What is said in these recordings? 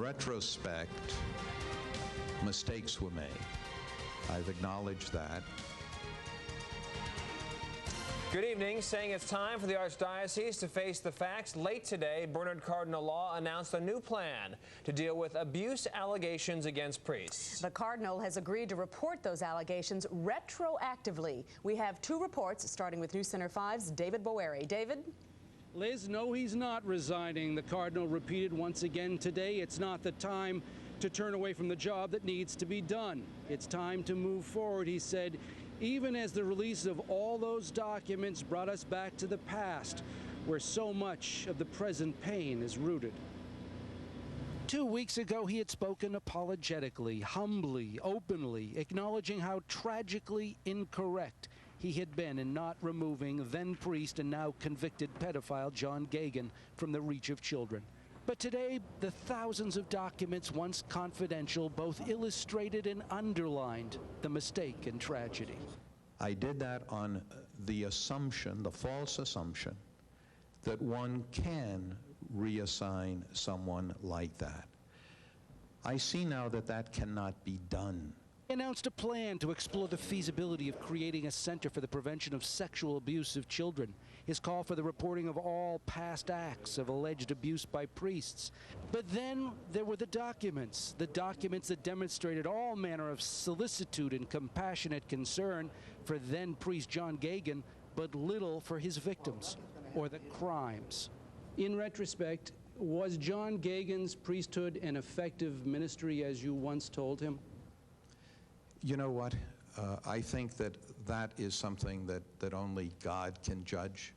retrospect, mistakes were made. I've acknowledged that. Good evening. Saying it's time for the Archdiocese to face the facts. Late today, Bernard Cardinal Law announced a new plan to deal with abuse allegations against priests. The Cardinal has agreed to report those allegations retroactively. We have two reports, starting with News Center 5's David Boeri. David? Liz, no, he's not resigning. The Cardinal repeated once again today it's not the time to turn away from the job that needs to be done. It's time to move forward, he said, even as the release of all those documents brought us back to the past, where so much of the present pain is rooted. 2 weeks ago, he had spoken apologetically, humbly, openly, acknowledging how tragically incorrect he had been in not removing then-priest and now convicted pedophile John Geoghan from the reach of children. But today, the thousands of documents once confidential both illustrated and underlined the mistake and tragedy. I did that on the assumption, the false assumption, that one can reassign someone like that. I see now that that cannot be done. He announced a plan to explore the feasibility of creating a center for the prevention of sexual abuse of children. His call for the reporting of all past acts of alleged abuse by priests. But then there were the documents that demonstrated all manner of solicitude and compassionate concern for then-priest John Geoghan, but little for his victims or the crimes. In retrospect, was John Geoghan's priesthood an effective ministry, as you once told him? You know what? I think that that is something that only God can judge.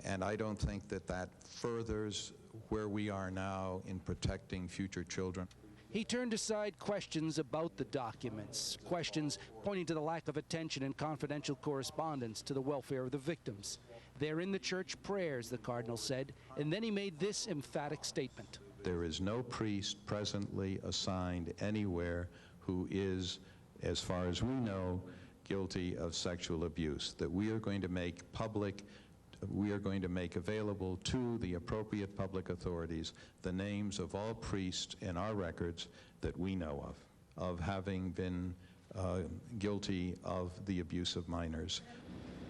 And I don't think that that furthers where we are now in protecting future children. He turned aside questions about the documents, questions pointing to the lack of attention and confidential correspondence to the welfare of the victims. They're in the church prayers, the Cardinal said, and then he made this emphatic statement. There is no priest presently assigned anywhere who is, as far as we know, guilty of sexual abuse, that we are going to make public, we are going to make available to the appropriate public authorities the names of all priests in our records that we know of having been guilty of the abuse of minors.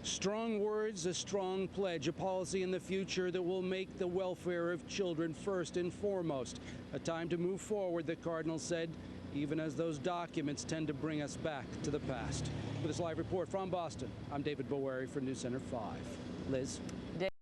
Strong words, a strong pledge, a policy in the future that will make the welfare of children first and foremost. A time to move forward, the Cardinal said, even as those documents tend to bring us back to the past. With this live report from Boston, I'm David Boeri for News Center 5. Liz?